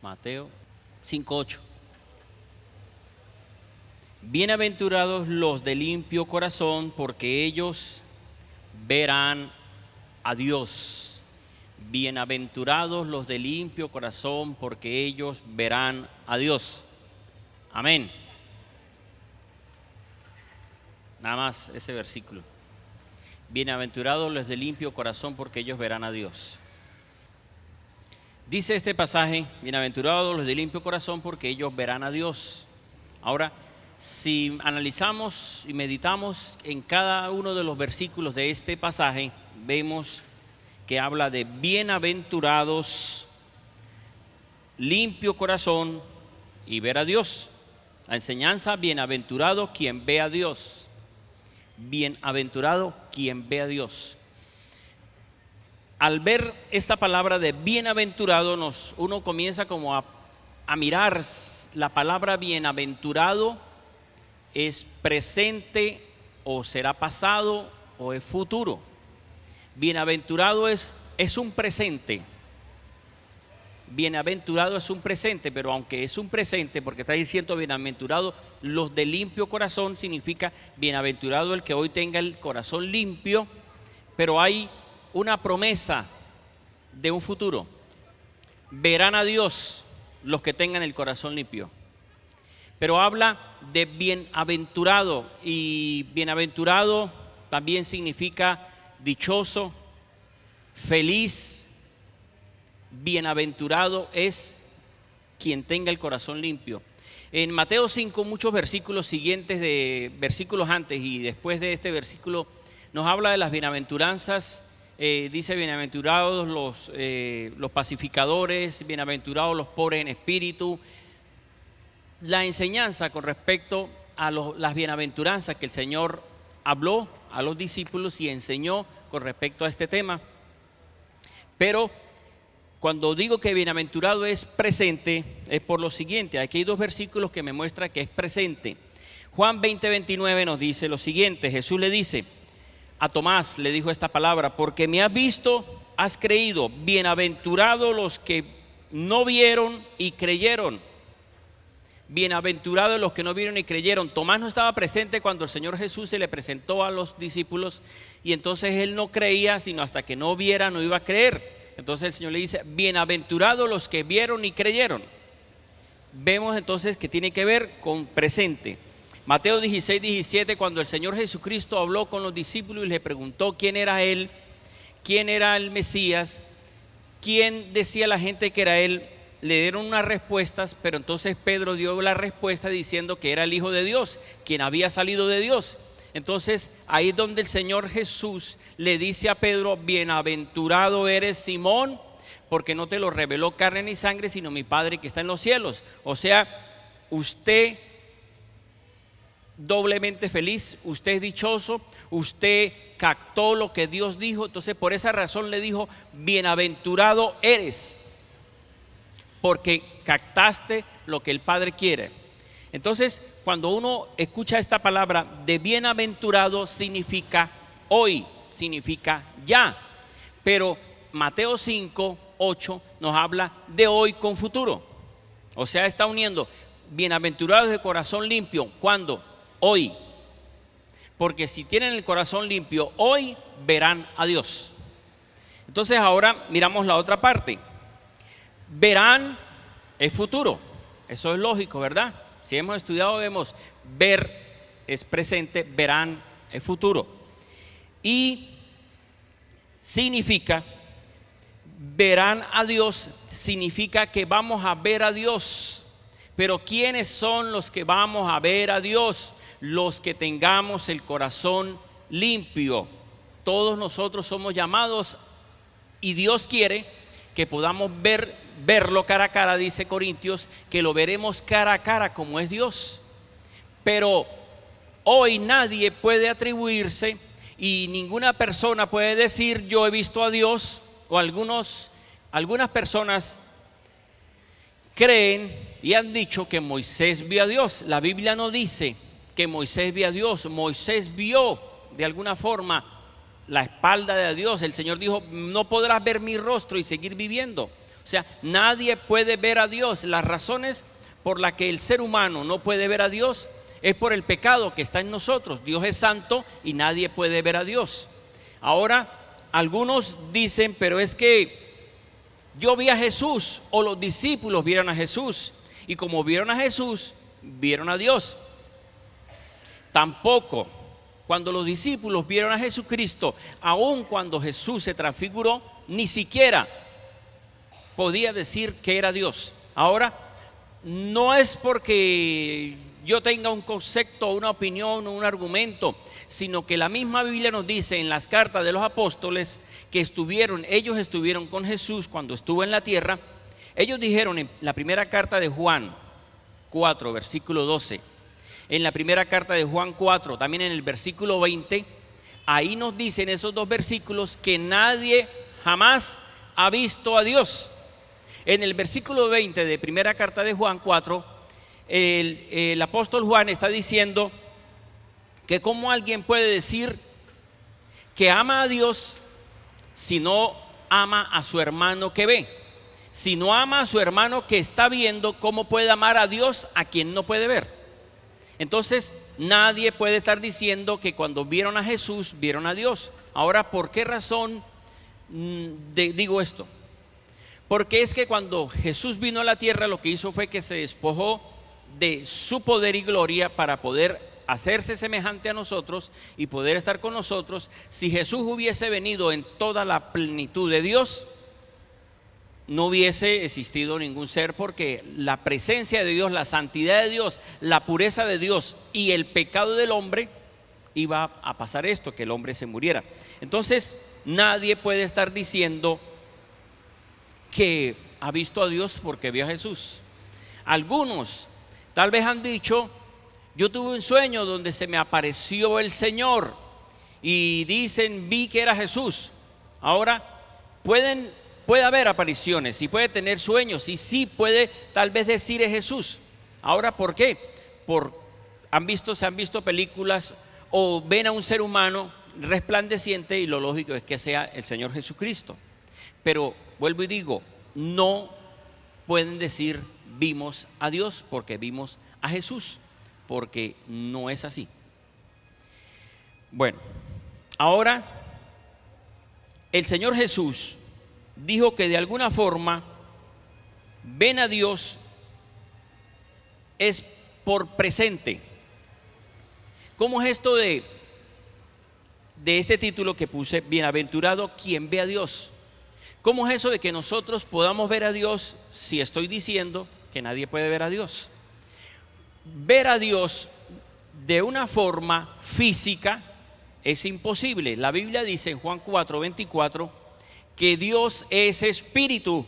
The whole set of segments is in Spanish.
Mateo 5:8. Bienaventurados los de limpio corazón, porque ellos verán a Dios. Bienaventurados los de limpio corazón, porque ellos verán a Dios. Amén. Nada más ese versículo. Bienaventurados los de limpio corazón, porque ellos verán a Dios. Dice este pasaje: bienaventurados los de limpio corazón, porque ellos verán a Dios. Ahora, si analizamos y meditamos en cada uno de los versículos de este pasaje, vemos que habla de bienaventurados, limpio corazón y ver a Dios. La enseñanza: bienaventurado quien ve a Dios. Bienaventurado quien ve a Dios. Al ver esta palabra de bienaventurado, uno comienza como a mirar la palabra bienaventurado. ¿Es presente o será pasado o es futuro? Bienaventurado es un presente. Bienaventurado es un presente, pero aunque es un presente, porque está diciendo bienaventurado los de limpio corazón, significa bienaventurado el que hoy tenga el corazón limpio, pero hay una promesa de un futuro. Verán a Dios los que tengan el corazón limpio. Pero habla de bienaventurado, y bienaventurado también significa dichoso, feliz. Bienaventurado es quien tenga el corazón limpio. En Mateo 5, muchos versículos siguientes, de versículos antes y después de este versículo, nos habla de las bienaventuranzas. Dice: bienaventurados los pacificadores, bienaventurados los pobres en espíritu. La enseñanza con respecto a las bienaventuranzas que el Señor habló a los discípulos y enseñó con respecto a este tema. Pero cuando digo que bienaventurado es presente, es por lo siguiente. Aquí hay dos versículos que me muestran que es presente. Juan 20:29 nos dice lo siguiente: Jesús le dice a Tomás, le dijo esta palabra: porque me has visto, has creído. Bienaventurados los que no vieron y creyeron. Bienaventurados los que no vieron y creyeron. Tomás no estaba presente cuando el Señor Jesús se le presentó a los discípulos, y entonces él no creía, sino hasta que no viera no iba a creer. Entonces el Señor le dice: bienaventurados los que vieron y creyeron. Vemos entonces que tiene que ver con presente. Mateo 16:17, cuando el Señor Jesucristo habló con los discípulos y le preguntó quién era Él, quién era el Mesías, quién decía la gente que era Él, le dieron unas respuestas, pero entonces Pedro dio la respuesta diciendo que era el Hijo de Dios, quien había salido de Dios. Entonces ahí es donde el Señor Jesús le dice a Pedro: bienaventurado eres, Simón, porque no te lo reveló carne ni sangre, sino mi Padre que está en los cielos. O sea, usted doblemente feliz, usted es dichoso, usted captó lo que Dios dijo. Entonces por esa razón le dijo: bienaventurado eres, porque captaste lo que el Padre quiere. Entonces, cuando uno escucha esta palabra de bienaventurado, significa hoy, significa ya. Pero Mateo 5:8 nos habla de hoy con futuro. O sea, está uniendo bienaventurados de corazón limpio. ¿Cuándo? Hoy. Porque si tienen el corazón limpio hoy, verán a Dios. Entonces ahora miramos la otra parte. Verán es futuro. Eso es lógico, ¿verdad? Si hemos estudiado, vemos ver es presente, verán es futuro. Y significa, verán a Dios, significa que vamos a ver a Dios. Pero ¿quiénes son los que vamos a ver a Dios? Los que tengamos el corazón limpio. Todos nosotros somos llamados, y Dios quiere que podamos verlo cara a cara. Dice Corintios que lo veremos cara a cara como es Dios. Pero hoy nadie puede atribuirse, y ninguna persona puede decir: yo he visto a Dios. O algunas personas creen y han dicho que Moisés vio a Dios. La Biblia no dice que Moisés vio a Dios. Moisés vio de alguna forma la espalda de Dios. El Señor dijo: no podrás ver mi rostro y seguir viviendo. O sea, nadie puede ver a Dios. Las razones por las que el ser humano no puede ver a Dios es por el pecado que está en nosotros. Dios es santo y nadie puede ver a Dios. Ahora, algunos dicen, pero es que yo vi a Jesús, o los discípulos vieron a Jesús, y como vieron a Jesús, vieron a Dios. Tampoco, cuando los discípulos vieron a Jesucristo, aun cuando Jesús se transfiguró, ni siquiera podía decir que era Dios. Ahora, no es porque yo tenga un concepto, una opinión o un argumento, sino que la misma Biblia nos dice en las cartas de los apóstoles que ellos estuvieron con Jesús cuando estuvo en la tierra. Ellos dijeron en la primera carta de Juan 4, versículo 12, en la primera carta de Juan 4, también en el versículo 20, ahí nos dicen esos dos versículos que nadie jamás ha visto a Dios. En el versículo 20 de primera carta de Juan 4, el apóstol Juan está diciendo que cómo alguien puede decir que ama a Dios si no ama a su hermano que ve. Si no ama a su hermano que está viendo, ¿cómo puede amar a Dios a quien no puede ver? Entonces, nadie puede estar diciendo que cuando vieron a Jesús, vieron a Dios. Ahora, ¿por qué razón digo esto? Porque es que cuando Jesús vino a la tierra, lo que hizo fue que se despojó de su poder y gloria para poder hacerse semejante a nosotros y poder estar con nosotros. Si Jesús hubiese venido en toda la plenitud de Dios, no hubiese existido ningún ser, porque la presencia de Dios, la santidad de Dios, la pureza de Dios y el pecado del hombre iba a pasar esto, que el hombre se muriera. Entonces nadie puede estar diciendo que ha visto a Dios porque vio a Jesús. Algunos tal vez han dicho: yo tuve un sueño donde se me apareció el Señor, y dicen vi que era Jesús. Ahora puede haber apariciones y puede tener sueños, y sí puede tal vez decir es Jesús. Ahora, ¿por qué? Se han visto películas o ven a un ser humano resplandeciente y lo lógico es que sea el Señor Jesucristo. Pero vuelvo y digo, no pueden decir vimos a Dios porque vimos a Jesús, porque no es así. Bueno, ahora el Señor Jesús dijo que de alguna forma ven a Dios es por presente. ¿Cómo es esto de este título que puse, bienaventurado quien ve a Dios? ¿Cómo es eso de que nosotros podamos ver a Dios si estoy diciendo que nadie puede ver a Dios? Ver a Dios de una forma física es imposible. La Biblia dice en Juan 4:24 que Dios es espíritu,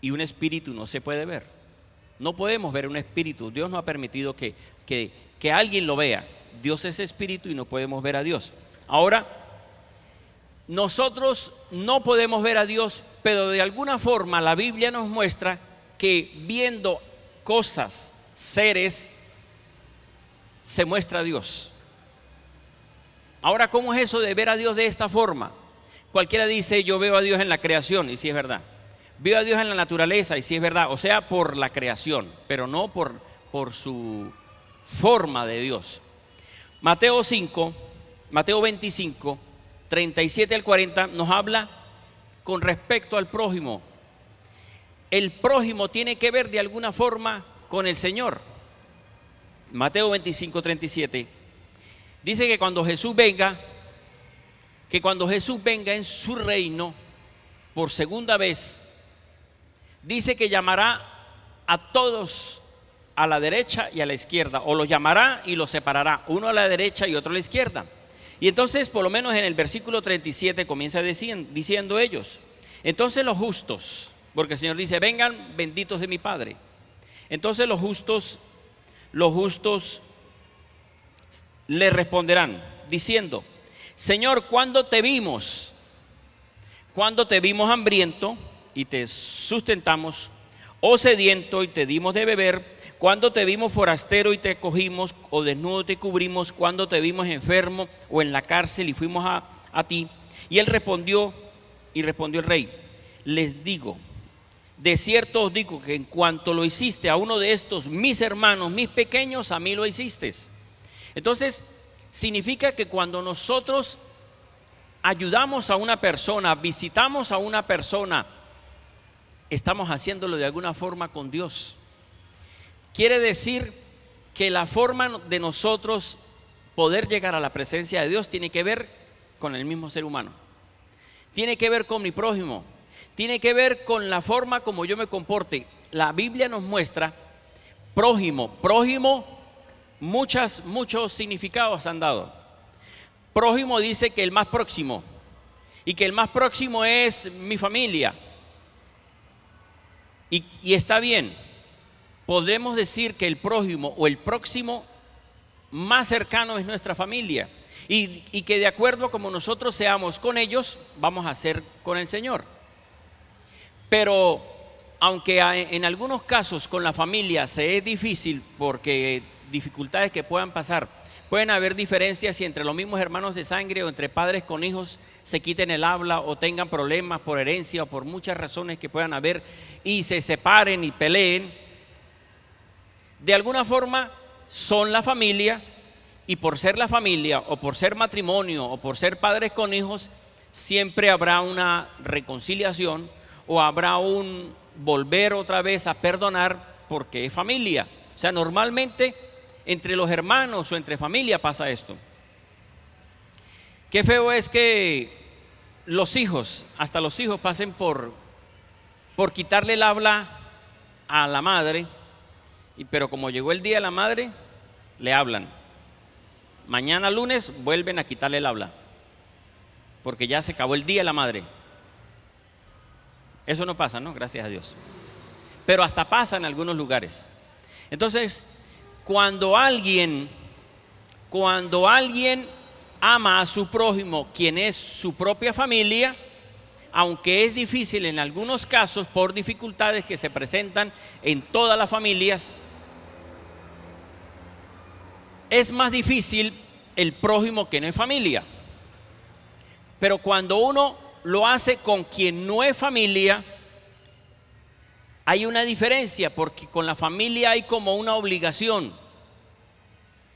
y un espíritu no se puede ver. No podemos ver un espíritu. Dios no ha permitido que alguien lo vea. Dios es espíritu y no podemos ver a Dios. Ahora, nosotros no podemos ver a Dios, pero de alguna forma la Biblia nos muestra que viendo cosas, seres, se muestra a Dios. Ahora, ¿cómo es eso de ver a Dios de esta forma? Cualquiera dice yo veo a Dios en la creación, y sí es verdad. Veo a Dios en la naturaleza, y sí es verdad. O sea, por la creación, pero no por su forma de Dios. Mateo 25, 37 al 40 nos habla con respecto al prójimo. El prójimo tiene que ver de alguna forma con el Señor. Mateo 25, 37 dice que cuando Jesús venga en su reino por segunda vez, dice que llamará a todos a la derecha y a la izquierda, o los llamará y los separará, uno a la derecha y otro a la izquierda. Y entonces, por lo menos en el versículo 37 comienza diciendo ellos: entonces los justos, porque el Señor dice vengan benditos de mi Padre. Entonces los justos le responderán diciendo: Señor, ¿cuándo te vimos? ¿Cuándo te vimos hambriento y te sustentamos, o sediento y te dimos de beber? ¿Cuándo te vimos forastero y te acogimos, o desnudo te cubrimos? ¿Cuándo te vimos enfermo o en la cárcel y fuimos a ti? Y él respondió el rey: les digo De cierto os digo que en cuanto lo hiciste a uno de estos mis hermanos, mis pequeños, a mí lo hiciste. Entonces, significa que cuando nosotros ayudamos a una persona, visitamos a una persona, estamos haciéndolo de alguna forma con Dios. Quiere decir que la forma de nosotros poder llegar a la presencia de Dios tiene que ver con el mismo ser humano. Tiene que ver con mi prójimo. Tiene que ver con la forma como yo me comporte. La Biblia nos muestra prójimo. Prójimo, muchos significados han dado. Prójimo dice que el más próximo, y que el más próximo es mi familia. Y está bien. Podemos decir que el prójimo o el próximo más cercano es nuestra familia, y que de acuerdo a como nosotros seamos con ellos, vamos a ser con el Señor. Pero aunque en algunos casos con la familia se es difícil, porque dificultades que puedan pasar, pueden haber diferencias y entre los mismos hermanos de sangre o entre padres con hijos se quiten el habla o tengan problemas por herencia o por muchas razones que puedan haber y se separen y peleen. De alguna forma son la familia, y por ser la familia o por ser matrimonio o por ser padres con hijos, siempre habrá una reconciliación o habrá un volver otra vez a perdonar porque es familia. O sea, normalmente entre los hermanos o entre familia pasa esto. Qué feo es que los hijos, hasta los hijos pasen por quitarle el habla a la madre. Pero como llegó el día de la madre, le hablan. Mañana lunes vuelven a quitarle el habla, porque ya se acabó el día de la madre. Eso no pasa, ¿no? Gracias a Dios. Pero hasta pasa en algunos lugares. Entonces, cuando alguien ama a su prójimo, quien es su propia familia, aunque es difícil en algunos casos por dificultades que se presentan en todas las familias, es más difícil el prójimo que no es familia. Pero cuando uno lo hace con quien no es familia, hay una diferencia, porque con la familia hay como una obligación,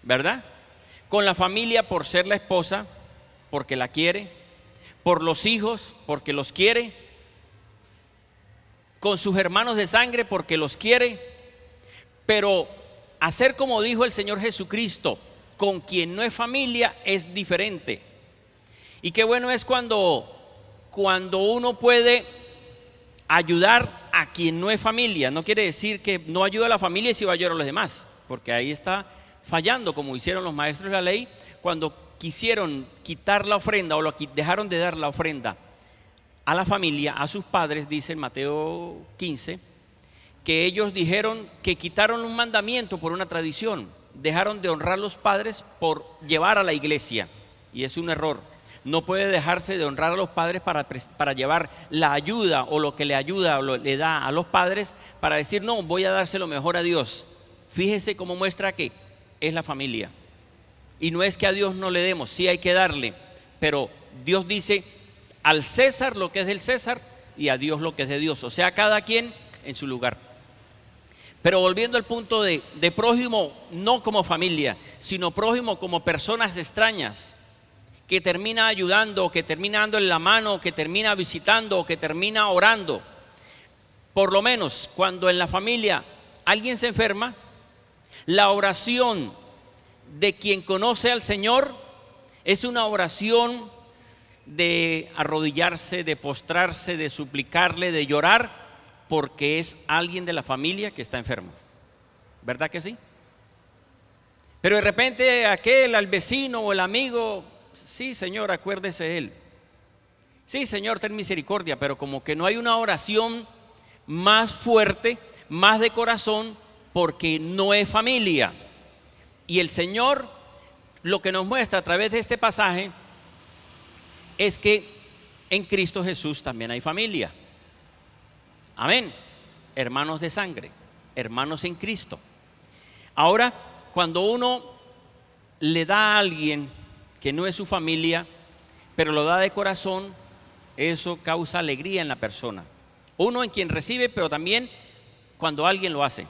¿verdad? Con la familia por ser la esposa, porque la quiere, por los hijos, porque los quiere, con sus hermanos de sangre, porque los quiere. Pero hacer como dijo el Señor Jesucristo, con quien no es familia, es diferente. Y qué bueno es cuando uno puede ayudar a quien no es familia. No quiere decir que no ayuda a la familia y si va a ayudar a los demás, porque ahí está fallando, como hicieron los maestros de la ley cuando quisieron quitar la ofrenda o dejaron de dar la ofrenda a la familia, a sus padres. Dice en Mateo 15 que ellos dijeron que quitaron un mandamiento por una tradición, dejaron de honrar a los padres por llevar a la iglesia, y es un error. No puede dejarse de honrar a los padres para llevar la ayuda o lo que le ayuda o le da a los padres, para decir no, voy a dárselo mejor a Dios. Fíjese cómo muestra que es la familia. Y no es que a Dios no le demos, sí hay que darle, pero Dios dice al César lo que es del César y a Dios lo que es de Dios, o sea, cada quien en su lugar. Pero volviendo al punto de prójimo, no como familia, sino prójimo como personas extrañas, que termina ayudando, o que termina dándole la mano, o que termina visitando, o que termina orando. Por lo menos cuando en la familia alguien se enferma, la oración de quien conoce al Señor es una oración de arrodillarse, de postrarse, de suplicarle, de llorar, porque es alguien de la familia que está enfermo. ¿Verdad que sí? Pero de repente aquel, al vecino o el amigo, sí, Señor, acuérdese de él. Sí, Señor, ten misericordia, pero como que no hay una oración más fuerte, más de corazón, porque no es familia. Y el Señor lo que nos muestra a través de este pasaje es que en Cristo Jesús también hay familia. Amén. Hermanos de sangre, hermanos en Cristo. Ahora, cuando uno le da a alguien que no es su familia, pero lo da de corazón, eso causa alegría en la persona. Uno en quien recibe, pero también cuando alguien lo hace.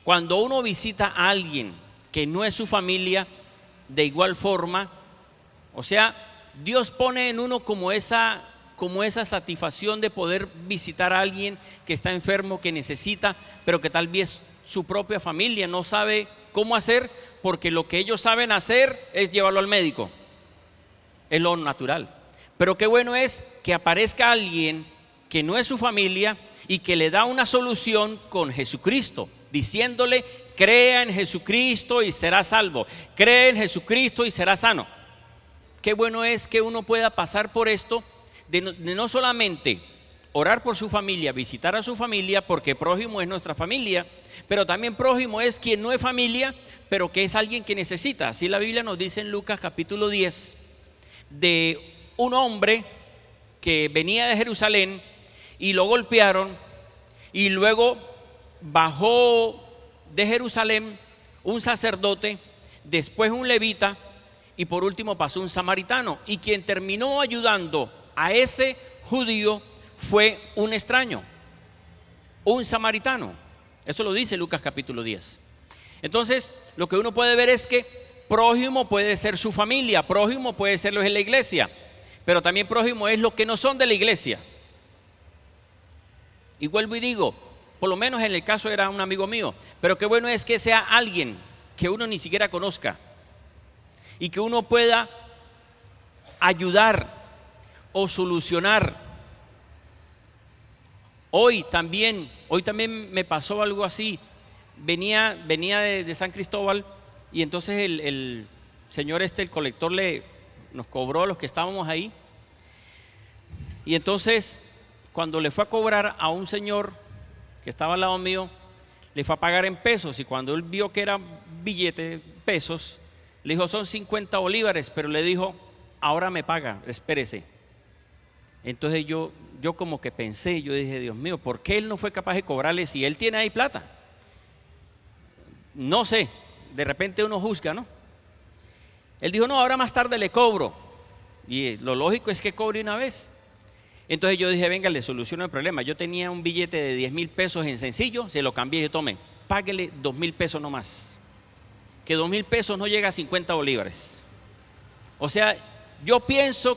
Cuando uno visita a alguien que no es su familia, de igual forma, o sea, Dios pone en uno como esa satisfacción de poder visitar a alguien que está enfermo, que necesita, pero que tal vez su propia familia no sabe cómo hacer, porque lo que ellos saben hacer es llevarlo al médico. Es lo natural. Pero qué bueno es que aparezca alguien que no es su familia y que le da una solución con Jesucristo, diciéndole: crea en Jesucristo y será salvo, cree en Jesucristo y será sano. Qué bueno es que uno pueda pasar por esto, de no solamente orar por su familia, visitar a su familia, porque prójimo es nuestra familia, pero también prójimo es quien no es familia, pero que es alguien que necesita. Así la Biblia nos dice en Lucas capítulo 10 de un hombre que venía de Jerusalén y lo golpearon, y luego bajó de Jerusalén un sacerdote, después un levita, y por último pasó un samaritano, y quien terminó ayudando a ese judío fue un extraño, un samaritano. Eso lo dice Lucas capítulo 10. Entonces, lo que uno puede ver es que prójimo puede ser su familia, prójimo puede ser los de la iglesia, pero también prójimo es los que no son de la iglesia. Y vuelvo y digo, por lo menos en el caso era un amigo mío, pero qué bueno es que sea alguien que uno ni siquiera conozca y que uno pueda ayudar o solucionar. Hoy también me pasó algo así. Venía de San Cristóbal, y entonces el señor el colector nos cobró a los que estábamos ahí. Y entonces, cuando le fue a cobrar a un señor que estaba al lado mío, le fue a pagar en pesos, y cuando él vio que era billete pesos, le dijo: son 50 bolívares, pero le dijo: ahora me paga, espérese. Entonces yo como que pensé, yo dije: Dios mío, ¿por qué él no fue capaz de cobrarle si él tiene ahí plata? No sé, de repente uno juzga, ¿no? Él dijo: no, ahora más tarde le cobro. Y lo lógico es que cobre una vez. Entonces yo dije: venga, le soluciono el problema. Yo tenía un billete de 10,000 pesos en sencillo, se lo cambié y yo: tome, páguele 2,000 pesos nomás. Que 2,000 pesos no llega a 50 bolívares. O sea, yo pienso,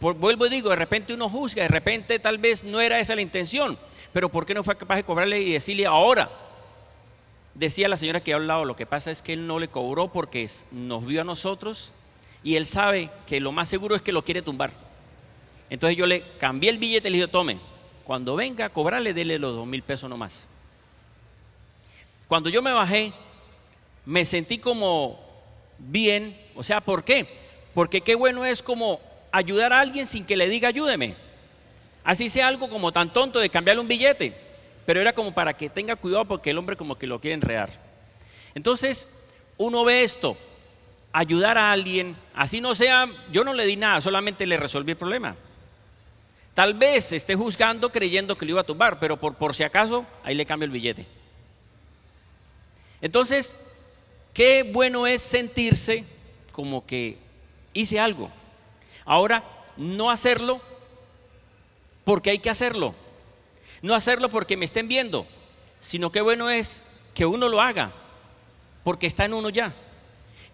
vuelvo y digo, de repente uno juzga, de repente tal vez no era esa la intención, pero ¿por qué no fue capaz de cobrarle y decirle ahora? Decía la señora que ha hablado, lo que pasa es que él no le cobró porque nos vio a nosotros y él sabe que lo más seguro es que lo quiere tumbar. Entonces yo le cambié el billete y le dije: tome, cuando venga a cobrarle, dele los 2,000 pesos nomás. Cuando yo me bajé, me sentí como bien. O sea, ¿por qué? Porque qué bueno es como ayudar a alguien sin que le diga ayúdeme. Así sea algo como tan tonto de cambiarle un billete, pero era como para que tenga cuidado, porque el hombre como que lo quiere enredar. Entonces uno ve esto, ayudar a alguien, así no sea, yo no le di nada, solamente le resolví el problema. Tal vez esté juzgando creyendo que lo iba a tumbar, pero por si acaso, ahí le cambio el billete. Entonces, qué bueno es sentirse como que hice algo. Ahora, no hacerlo porque hay que hacerlo, no hacerlo porque me estén viendo, sino qué bueno es que uno lo haga porque está en uno ya,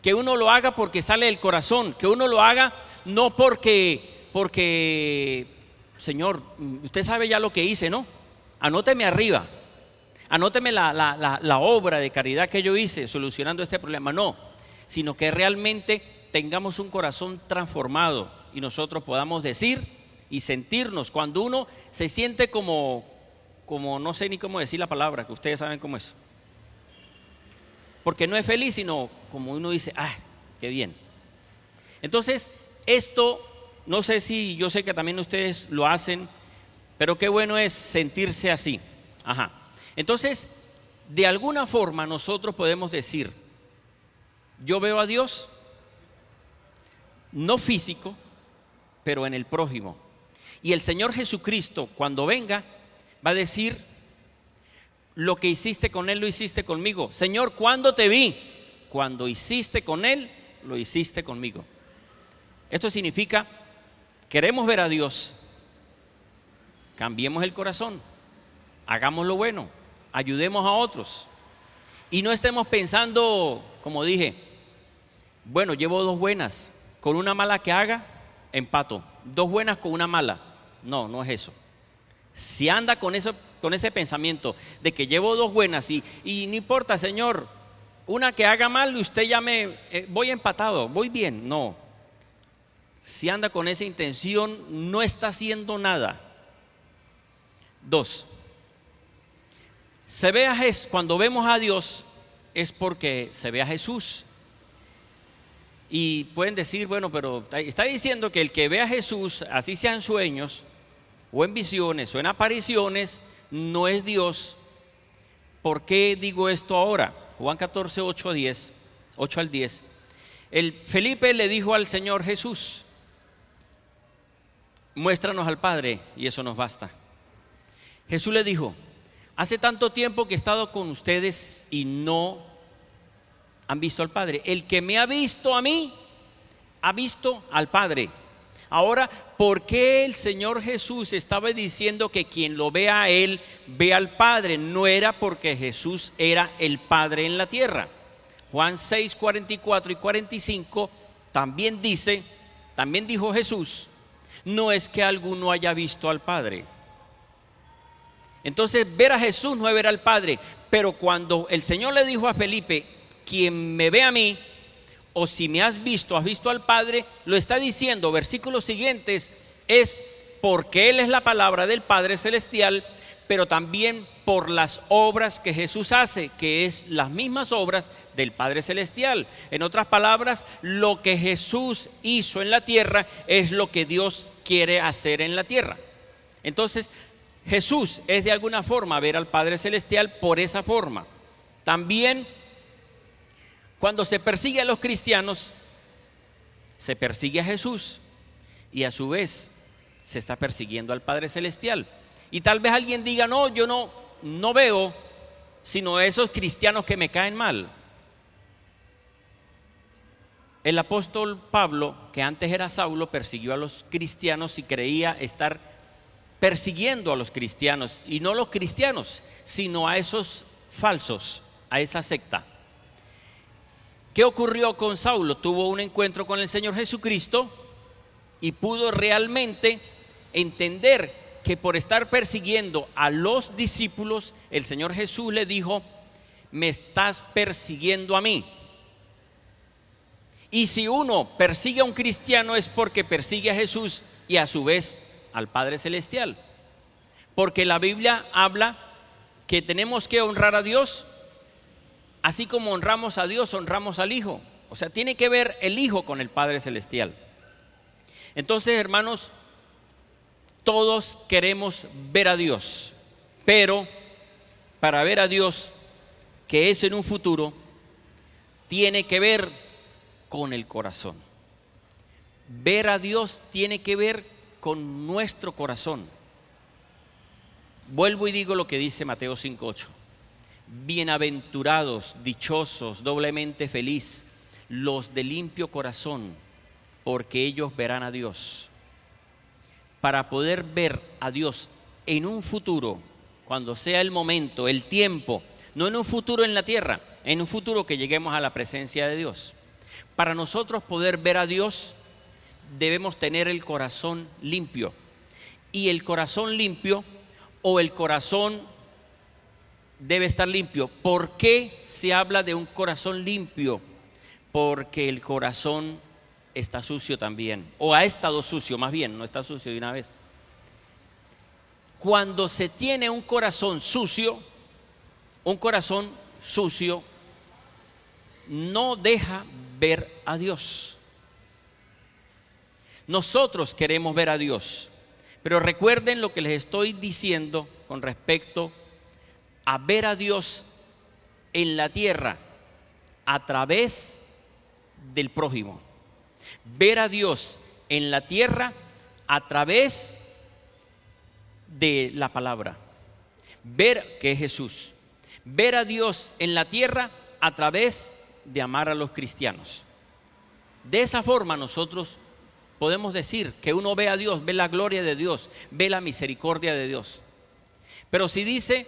que uno lo haga porque sale del corazón, que uno lo haga no porque Señor, usted sabe ya lo que hice, ¿no? Anóteme arriba, anóteme la obra de caridad que yo hice solucionando este problema. No, sino que realmente tengamos un corazón transformado y nosotros podamos decir y sentirnos. Cuando uno se siente como no sé ni cómo decir la palabra, que ustedes saben cómo es, porque no es feliz, sino como uno dice: ah, qué bien. Entonces esto, no sé si, yo sé que también ustedes lo hacen, pero qué bueno es sentirse así. Ajá. Entonces, de alguna forma nosotros podemos decir: yo veo a Dios, no físico, pero en el prójimo. Y el Señor Jesucristo, cuando venga, va a decir: lo que hiciste con Él, lo hiciste conmigo. Señor, ¿cuándo te vi? Cuando hiciste con Él, lo hiciste conmigo. Esto significa: queremos ver a Dios, cambiemos el corazón, hagamos lo bueno, ayudemos a otros. Y no estemos pensando, como dije, bueno, llevo 2 buenas, con una mala que haga, empato. 2 buenas con una mala. No, no es eso. Si anda con ese pensamiento de que llevo 2 buenas y no importa, Señor, una que haga mal y usted ya voy empatado, voy bien. No. Si anda con esa intención, no está haciendo nada. 2. Cuando vemos a Dios es porque se ve a Jesús. Y pueden decir, bueno, pero está diciendo que el que ve a Jesús, así sean sueños, o en visiones, o en apariciones, no es Dios. ¿Por qué digo esto ahora? Juan 14, 8 al 10. Felipe le dijo al Señor Jesús: muéstranos al Padre y eso nos basta. Jesús le dijo: hace tanto tiempo que he estado con ustedes y no han visto al Padre. El que me ha visto a mí, ha visto al Padre. Ahora, ¿por qué el Señor Jesús estaba diciendo que quien lo vea a Él, ve al Padre? No era porque Jesús era el Padre en la tierra. Juan 6, 44 y 45 también dijo Jesús: no es que alguno haya visto al Padre. Entonces, ver a Jesús no es ver al Padre. Pero cuando el Señor le dijo a Felipe: quien me ve a mí, o si me has visto al Padre, lo está diciendo, versículos siguientes, es porque Él es la palabra del Padre Celestial, pero también por las obras que Jesús hace, que es las mismas obras del Padre Celestial. En otras palabras, lo que Jesús hizo en la tierra es lo que Dios quiere hacer en la tierra. Entonces, Jesús es de alguna forma ver al Padre Celestial por esa forma. También, cuando se persigue a los cristianos, se persigue a Jesús y a su vez se está persiguiendo al Padre Celestial. Y tal vez alguien diga: no, yo no veo sino esos cristianos que me caen mal. El apóstol Pablo, que antes era Saulo, persiguió a los cristianos y creía estar persiguiendo a los cristianos, y no los cristianos, sino a esos falsos, a esa secta. ¿Qué ocurrió con Saulo? Tuvo un encuentro con el Señor Jesucristo y pudo realmente entender que por estar persiguiendo a los discípulos, el Señor Jesús le dijo: me estás persiguiendo a mí. Y si uno persigue a un cristiano es porque persigue a Jesús y a su vez al Padre Celestial. Porque la Biblia habla que tenemos que honrar a Dios. Así como honramos a Dios, honramos al Hijo. O sea, tiene que ver el Hijo con el Padre Celestial. Entonces, hermanos, todos queremos ver a Dios, pero para ver a Dios, que es en un futuro, tiene que ver con el corazón. Ver a Dios tiene que ver con nuestro corazón. Vuelvo y digo lo que dice Mateo 5:8. Bienaventurados, dichosos, doblemente feliz, los de limpio corazón, porque ellos verán a Dios. Para poder ver a Dios en un futuro, cuando sea el momento, el tiempo, no en un futuro en la tierra, en un futuro que lleguemos a la presencia de Dios. Para nosotros poder ver a Dios, debemos tener el corazón limpio. Y el corazón limpio, o el corazón debe estar limpio. ¿Por qué se habla de un corazón limpio? Porque el corazón está sucio también, o ha estado sucio, más bien, no está sucio de una vez. Cuando se tiene un corazón sucio no deja ver a Dios. Nosotros queremos ver a Dios, pero recuerden lo que les estoy diciendo con respecto a ver a Dios en la tierra a través del prójimo. Ver a Dios en la tierra a través de la palabra. Ver que es Jesús. Ver a Dios en la tierra a través de amar a los cristianos. De esa forma nosotros podemos decir que uno ve a Dios, ve la gloria de Dios, ve la misericordia de Dios. Pero si dice,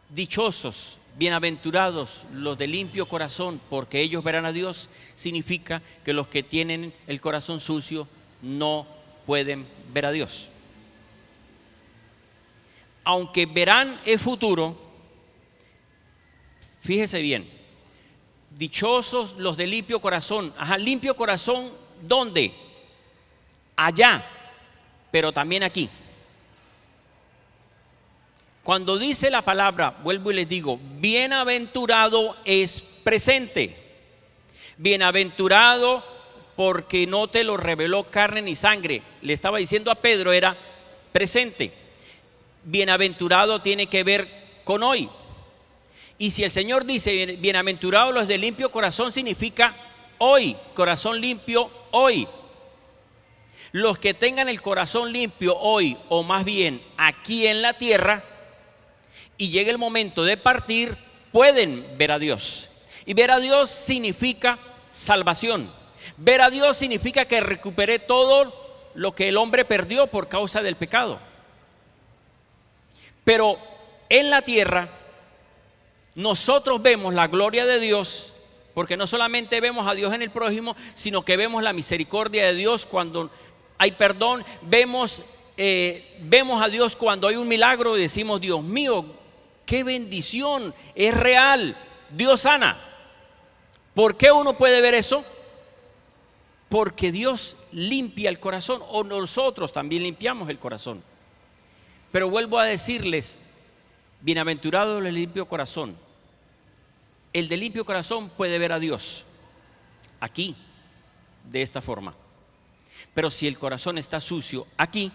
dichosos, bienaventurados los de limpio corazón, porque ellos verán a Dios, significa que los que tienen el corazón sucio no pueden ver a Dios. Aunque verán es futuro, fíjese bien, dichosos los de limpio corazón. Ajá, limpio corazón, ¿dónde? Allá, pero también aquí. Cuando dice la palabra, vuelvo y les digo, bienaventurado es presente. Bienaventurado porque no te lo reveló carne ni sangre. Le estaba diciendo a Pedro, era presente. Bienaventurado tiene que ver con hoy. Y si el Señor dice bienaventurados los de limpio corazón, significa hoy, corazón limpio hoy. Los que tengan el corazón limpio hoy, o más bien aquí en la tierra, y llegue el momento de partir, pueden ver a Dios. Y ver a Dios significa salvación. Ver a Dios significa que recuperé todo lo que el hombre perdió por causa del pecado. Pero en la tierra nosotros vemos la gloria de Dios, porque no solamente vemos a Dios en el prójimo, sino que vemos la misericordia de Dios cuando hay perdón. Vemos a Dios cuando hay un milagro y decimos, Dios mío, qué bendición, es real, Dios sana. ¿Por qué uno puede ver eso? Porque Dios limpia el corazón, o nosotros también limpiamos el corazón. Pero vuelvo a decirles, bienaventurado el limpio corazón. El de limpio corazón puede ver a Dios aquí, de esta forma. Pero si el corazón está sucio aquí,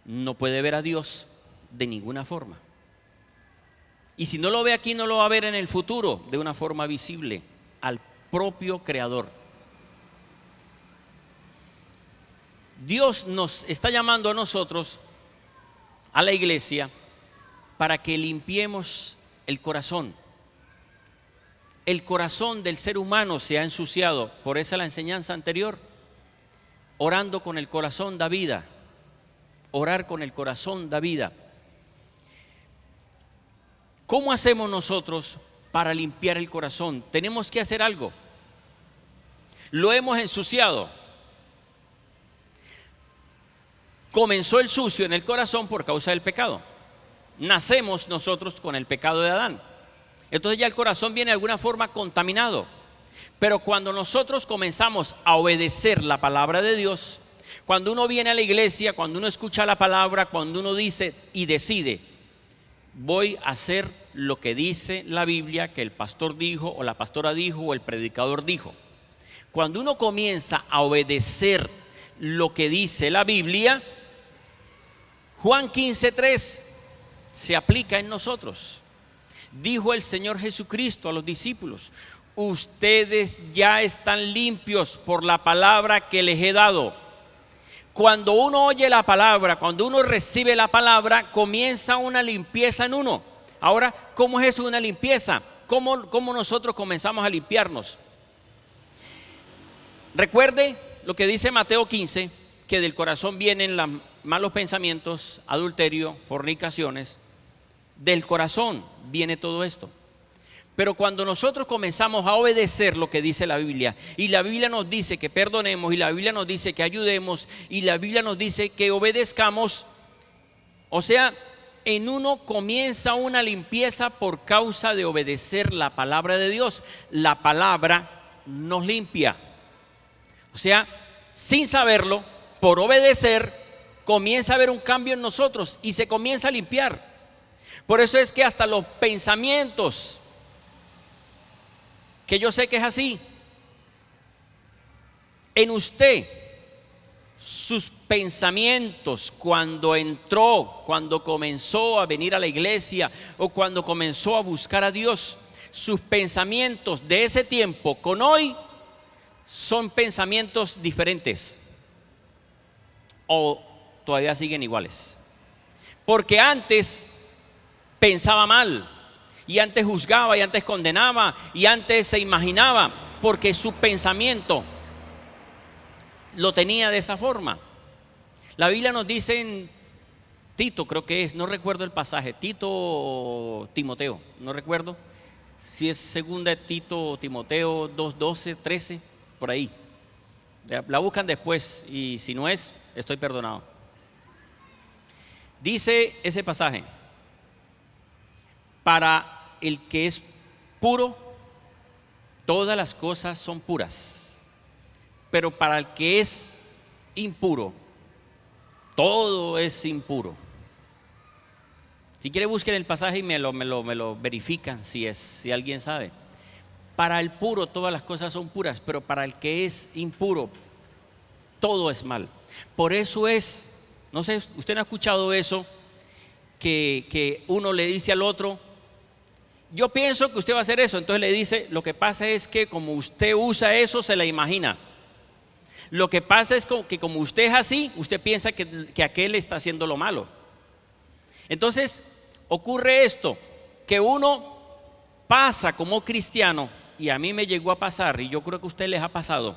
no puede ver a Dios de ninguna forma. Y si no lo ve aquí, no lo va a ver en el futuro de una forma visible al propio Creador. Dios nos está llamando a nosotros, a la iglesia, para que limpiemos el corazón. El corazón del ser humano se ha ensuciado, por esa la enseñanza anterior. Orando con el corazón da vida. Orar con el corazón da vida. ¿Cómo hacemos nosotros para limpiar el corazón? Tenemos que hacer algo. Lo hemos ensuciado. Comenzó el sucio en el corazón por causa del pecado. Nacemos nosotros con el pecado de Adán. Entonces ya el corazón viene de alguna forma contaminado. Pero cuando nosotros comenzamos a obedecer la palabra de Dios, cuando uno viene a la iglesia, cuando uno escucha la palabra, cuando uno dice y decide, voy a hacer lo que dice la Biblia, que el pastor dijo, o la pastora dijo, o el predicador dijo. Cuando uno comienza a obedecer lo que dice la Biblia, Juan 15:3 se aplica en nosotros. Dijo el Señor Jesucristo a los discípulos: ustedes ya están limpios por la palabra que les he dado. Cuando uno oye la palabra, cuando uno recibe la palabra, comienza una limpieza en uno. Ahora, ¿cómo es eso una limpieza? ¿Cómo nosotros comenzamos a limpiarnos? Recuerde lo que dice Mateo 15, que del corazón vienen los malos pensamientos, adulterio, fornicaciones. Del corazón viene todo esto. Pero cuando nosotros comenzamos a obedecer lo que dice la Biblia, y la Biblia nos dice que perdonemos, y la Biblia nos dice que ayudemos, y la Biblia nos dice que obedezcamos, o sea, en uno comienza una limpieza por causa de obedecer la palabra de Dios. La palabra nos limpia. O sea, sin saberlo, por obedecer, comienza a haber un cambio en nosotros y se comienza a limpiar. Por eso es que hasta los pensamientos, que yo sé que es así, en usted, sus pensamientos cuando entró, cuando comenzó a venir a la iglesia o cuando comenzó a buscar a Dios, sus pensamientos de ese tiempo con hoy son pensamientos diferentes o todavía siguen iguales. Porque antes pensaba mal, y antes juzgaba, y antes condenaba, y antes se imaginaba, porque su pensamiento lo tenía de esa forma. La Biblia nos dice en Tito, creo que es, no recuerdo el pasaje, Tito o Timoteo, no recuerdo si es segunda de Tito o Timoteo 2:12, 13, por ahí. La buscan después y si no es, estoy perdonado. Dice ese pasaje: para el que es puro, todas las cosas son puras, pero para el que es impuro, todo es impuro. Si quiere, busquen el pasaje y me lo verifican si alguien sabe. Para el puro todas las cosas son puras, pero para el que es impuro todo es mal. Por eso es, no sé, usted no ha escuchado eso, que uno le dice al otro: yo pienso que usted va a hacer eso. Entonces le dice: lo que pasa es que como usted usa eso, se la imagina. Lo que pasa es que como usted es así, usted piensa que aquel está haciendo lo malo. Entonces ocurre esto, que uno pasa como cristiano, y a mí me llegó a pasar, y yo creo que a usted les ha pasado,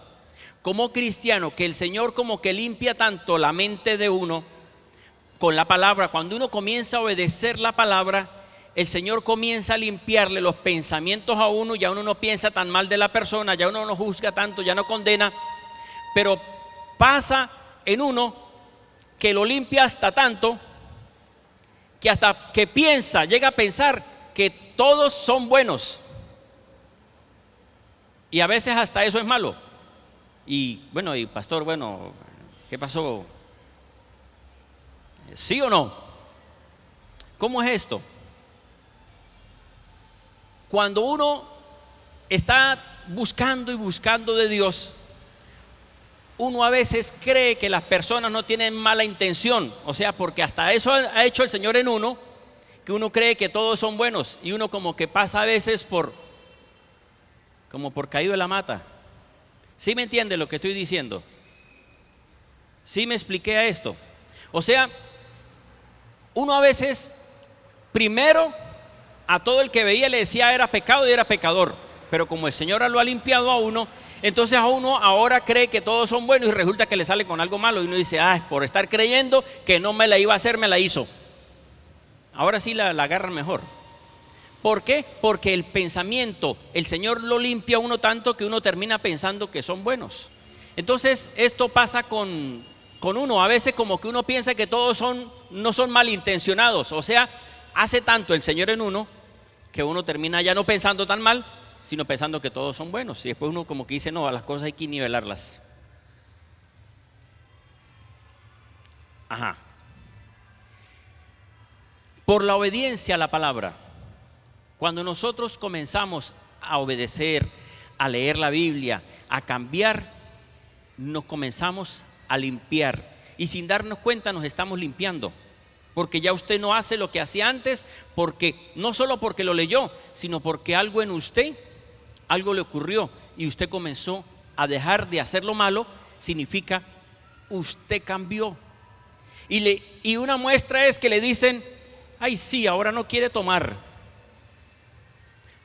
como cristiano, que el Señor como que limpia tanto la mente de uno con la palabra. Cuando uno comienza a obedecer la palabra, el Señor comienza a limpiarle los pensamientos a uno. Ya uno no piensa tan mal de la persona, ya uno no juzga tanto, ya no condena. Pero pasa en uno que lo limpia hasta tanto que hasta que piensa, llega a pensar que todos son buenos. Y a veces hasta eso es malo. Y bueno, y pastor, bueno, ¿qué pasó? ¿Sí o no? ¿Cómo es esto? Cuando uno está buscando y buscando de Dios, uno a veces cree que las personas no tienen mala intención. O sea, porque hasta eso ha hecho el Señor en uno, que uno cree que todos son buenos. Y uno como que pasa a veces como por caído de la mata. ¿Sí me entiende lo que estoy diciendo? ¿Sí me expliqué a esto? O sea, uno a veces, primero, a todo el que veía le decía era pecado y era pecador. Pero como el Señor lo ha limpiado a uno, entonces a uno ahora cree que todos son buenos y resulta que le sale con algo malo. Y uno dice: por estar creyendo que no me la iba a hacer, me la hizo. Ahora sí la agarran mejor. ¿Por qué? Porque el pensamiento, el Señor lo limpia a uno tanto que uno termina pensando que son buenos. Entonces esto pasa con uno. A veces como que uno piensa que todos no son malintencionados. O sea, hace tanto el Señor en uno que uno termina ya no pensando tan mal, sino pensando que todos son buenos. Y después uno como que dice: no, a las cosas hay que nivelarlas. Por la obediencia a la palabra. Cuando nosotros comenzamos a obedecer, a leer la Biblia, a cambiar, nos comenzamos a limpiar. Y sin darnos cuenta nos estamos limpiando. Porque ya usted no hace lo que hacía antes, porque no solo porque lo leyó, sino porque algo en usted, algo le ocurrió y usted comenzó a dejar de hacer lo malo. Significa usted cambió. Y una muestra es que le dicen: ay sí, ahora no quiere tomar.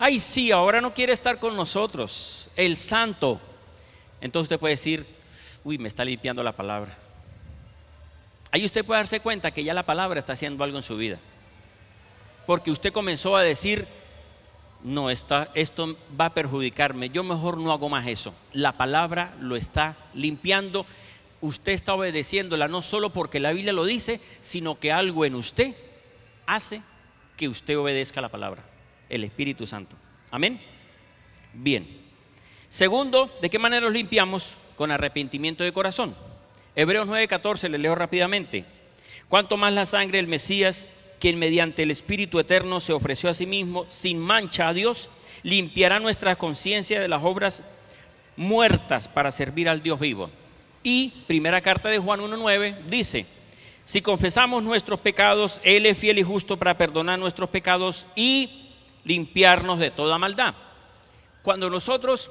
Ay sí, ahora no quiere estar con nosotros, el santo. Entonces usted puede decir: uy, me está limpiando la palabra. Ahí usted puede darse cuenta que ya la palabra está haciendo algo en su vida, porque usted comenzó a decir: no, esto va a perjudicarme, yo mejor no hago más eso. La palabra lo está limpiando. Usted está obedeciéndola no solo porque la Biblia lo dice, sino que algo en usted hace que usted obedezca la palabra, el Espíritu Santo. Amén. Bien. Segundo, ¿de qué manera los limpiamos? Con arrepentimiento de corazón. Hebreos 9:14, le leo rápidamente. Cuanto más la sangre del Mesías, quien mediante el Espíritu eterno se ofreció a sí mismo sin mancha a Dios, limpiará nuestra conciencia de las obras muertas para servir al Dios vivo. Y primera carta de Juan 1:9 dice: si confesamos nuestros pecados, Él es fiel y justo para perdonar nuestros pecados y limpiarnos de toda maldad. Cuando nosotros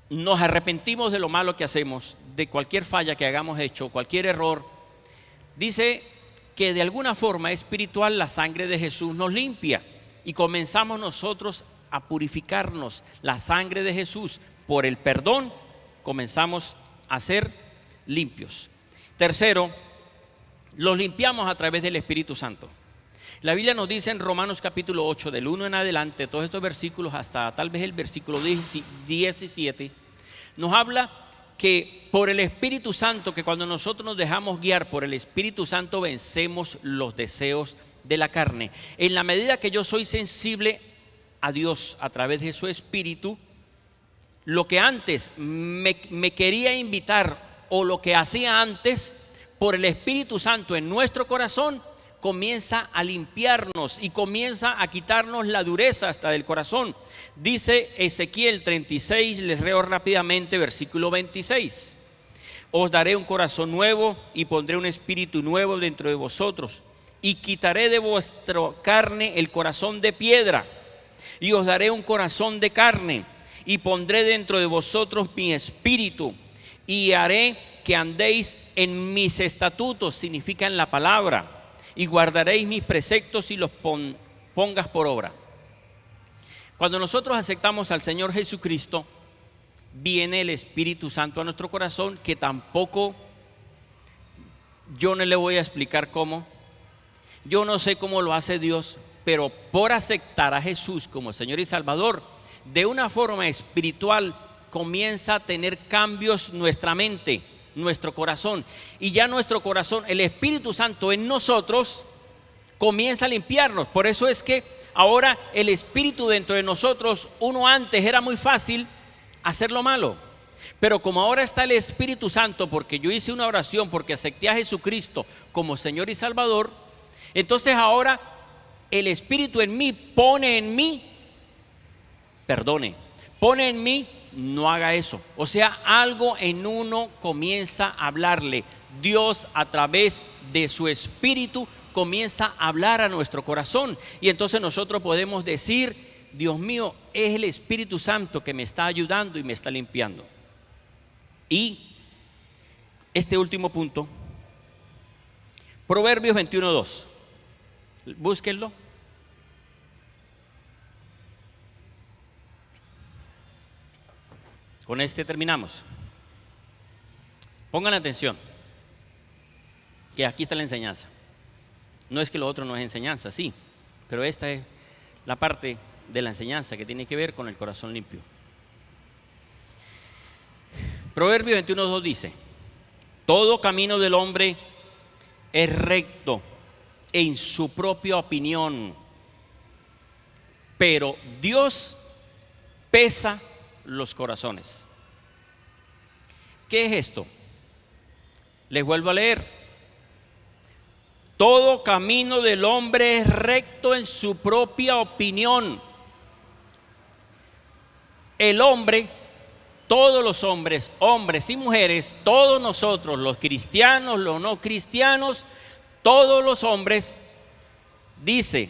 nos arrepentimos de lo malo que hacemos, de cualquier falla que hayamos hecho, cualquier error, dice que de alguna forma espiritual la sangre de Jesús nos limpia y comenzamos nosotros a purificarnos. La sangre de Jesús, por el perdón, comenzamos a ser limpios. Tercero, los limpiamos a través del Espíritu Santo. La Biblia nos dice en Romanos capítulo 8, del 1 en adelante, todos estos versículos hasta tal vez el versículo 17, nos habla que por el Espíritu Santo, que cuando nosotros nos dejamos guiar por el Espíritu Santo, vencemos los deseos de la carne. En la medida que yo soy sensible a Dios a través de su Espíritu, lo que antes me quería invitar o lo que hacía antes, por el Espíritu Santo en nuestro corazón, comienza a limpiarnos y comienza a quitarnos la dureza hasta del corazón. Dice Ezequiel 36, les leo rápidamente, versículo 26. Os daré un corazón nuevo y pondré un espíritu nuevo dentro de vosotros, y quitaré de vuestra carne el corazón de piedra, y os daré un corazón de carne, y pondré dentro de vosotros mi espíritu, y haré que andéis en mis estatutos, significa en la palabra, y guardaréis mis preceptos y los pongas por obra. Cuando nosotros aceptamos al Señor Jesucristo, viene el Espíritu Santo a nuestro corazón, que tampoco yo no le voy a explicar cómo. Yo no sé cómo lo hace Dios, pero por aceptar a Jesús como Señor y Salvador, de una forma espiritual comienza a tener cambios nuestra mente, nuestro corazón, y ya nuestro corazón, el Espíritu Santo en nosotros comienza a limpiarnos. Por eso es que ahora el Espíritu dentro de nosotros, uno antes era muy fácil hacer lo malo, pero como ahora está el Espíritu Santo, porque yo hice una oración, porque acepté a Jesucristo como Señor y Salvador, entonces ahora el Espíritu en mí pone en mí, perdone, pone en mí, no haga eso. O sea, algo en uno comienza a hablarle. Dios a través de su Espíritu comienza a hablar a nuestro corazón, y entonces nosotros podemos decir: Dios mío, es el Espíritu Santo que me está ayudando y me está limpiando. Y este último punto, Proverbios 21:2, búsquenlo. Con este terminamos. Pongan atención, que aquí está la enseñanza. No es que lo otro no es enseñanza, sí, pero esta es la parte de la enseñanza que tiene que ver con el corazón limpio. Proverbios 21:2 dice: todo camino del hombre es recto en su propia opinión, pero Dios pesa los corazones. ¿Qué es esto? Les vuelvo a leer: todo camino del hombre es recto en su propia opinión. El hombre, todos los hombres, hombres y mujeres, todos nosotros, los cristianos, los no cristianos, todos los hombres, dice,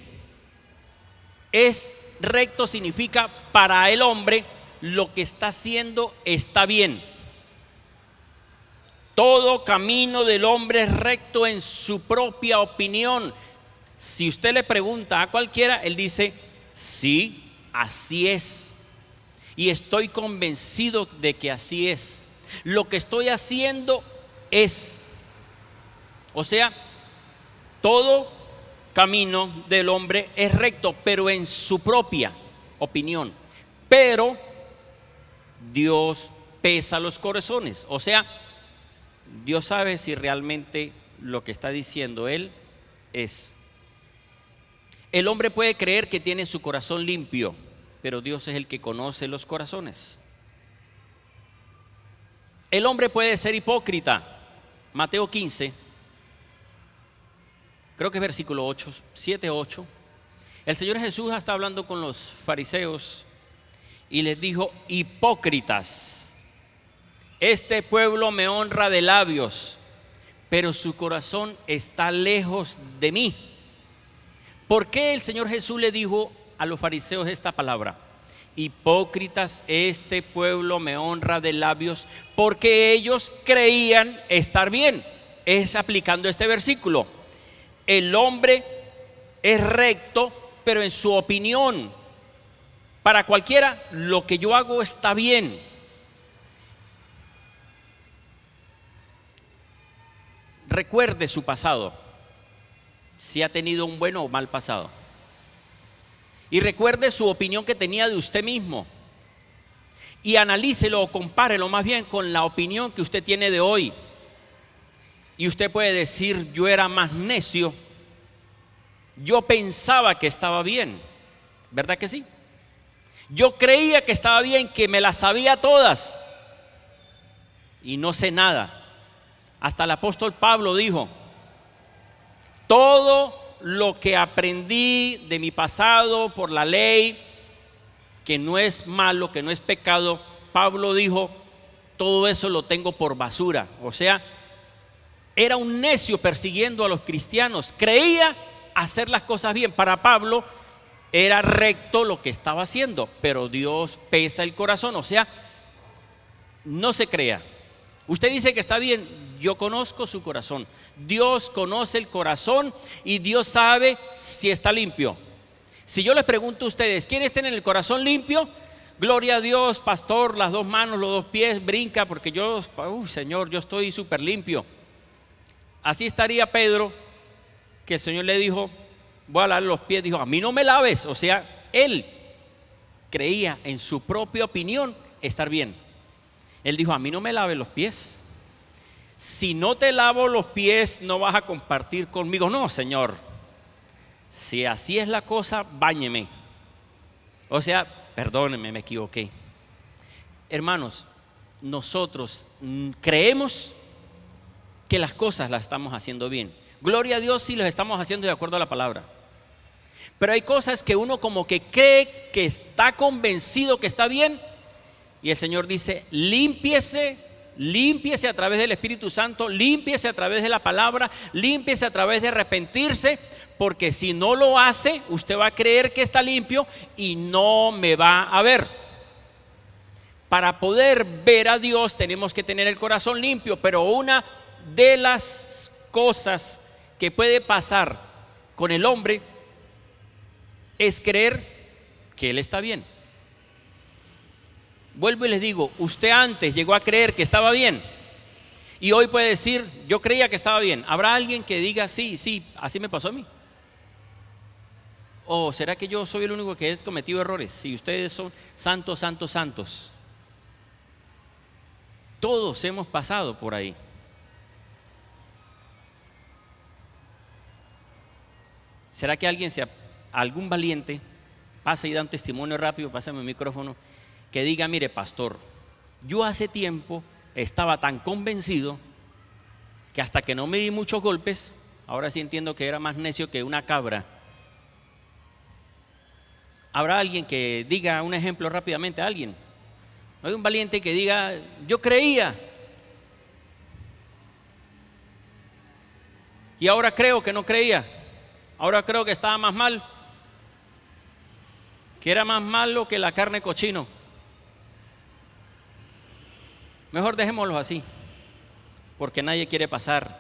es recto, significa para el hombre lo que está haciendo está bien. Todo camino del hombre es recto en su propia opinión. Si usted le pregunta a cualquiera, él dice: sí, así es. Y estoy convencido de que así es. Lo que estoy haciendo es. O sea, todo camino del hombre es recto, pero en su propia opinión. Pero Dios pesa los corazones. O sea, Dios sabe si realmente lo que está diciendo Él es. El hombre puede creer que tiene su corazón limpio, pero Dios es el que conoce los corazones. El hombre puede ser hipócrita. Mateo 15, creo que es versículo 8, 7, 8. El Señor Jesús está hablando con los fariseos y les dijo: hipócritas, este pueblo me honra de labios, pero su corazón está lejos de mí. ¿Por qué el Señor Jesús le dijo a los fariseos esta palabra? Hipócritas, este pueblo me honra de labios, porque ellos creían estar bien. Es aplicando este versículo. El hombre es recto, pero en su opinión, para cualquiera, lo que yo hago está bien. recuerde su pasado, si ha tenido un buen o mal pasado. Y recuerde su opinión que tenía de usted mismo. Y analícelo o compárelo más bien con la opinión que usted tiene de hoy. Y usted puede decir: yo era más necio, yo pensaba que estaba bien. ¿Verdad que sí? Yo creía que estaba bien, que me las sabía todas y no sé nada. Hasta el apóstol Pablo dijo: todo lo que aprendí de mi pasado por la ley, que no es malo, que no es pecado, Pablo dijo: todo eso lo tengo por basura. O sea, era un necio persiguiendo a los cristianos, creía hacer las cosas bien. Para Pablo era recto lo que estaba haciendo, pero Dios pesa el corazón. O sea, no se crea. Usted dice que está bien, yo conozco su corazón. Dios conoce el corazón y Dios sabe si está limpio. Si yo les pregunto a ustedes: ¿quiénes tienen el corazón limpio? Gloria a Dios, pastor, las dos manos, los dos pies, brinca, porque yo, Señor, yo estoy súper limpio. Así estaría Pedro, que el Señor le dijo: voy a lavar los pies. Dijo: a mí no me laves. O sea, él creía en su propia opinión estar bien. Él dijo: a mí no me laves los pies. Si no te lavo los pies, no vas a compartir conmigo. No, Señor, si así es la cosa, báñeme. O sea, perdónenme, me equivoqué. Hermanos, nosotros creemos que las cosas las estamos haciendo bien. Gloria a Dios si las estamos haciendo de acuerdo a la palabra. Pero hay cosas que uno como que cree que está convencido que está bien, y el Señor dice: límpiese, límpiese a través del Espíritu Santo, límpiese a través de la palabra, límpiese a través de arrepentirse, porque si no lo hace, usted va a creer que está limpio y no me va a ver. Para poder ver a Dios tenemos que tener el corazón limpio, pero una de las cosas que puede pasar con el hombre es creer que él está bien. Vuelvo y les digo: usted antes llegó a creer que estaba bien y hoy puede decir: yo creía que estaba bien. ¿Habrá alguien que diga: sí, sí, así me pasó a mí? ¿O será que yo soy el único que he cometido errores? Si ustedes son santos, santos, santos. Todos hemos pasado por ahí. ¿Será que algún valiente pasa y da un testimonio rápido? Pásame el micrófono. Que diga: mire, pastor, yo hace tiempo estaba tan convencido que hasta que no me di muchos golpes, ahora sí entiendo que era más necio que una cabra. ¿Habrá alguien que diga un ejemplo rápidamente? ¿Alguien? ¿No hay un valiente que diga: yo creía y ahora creo que no creía? Ahora creo que estaba más mal, que era más malo que la carne cochino. Mejor dejémoslo así, porque nadie quiere pasar.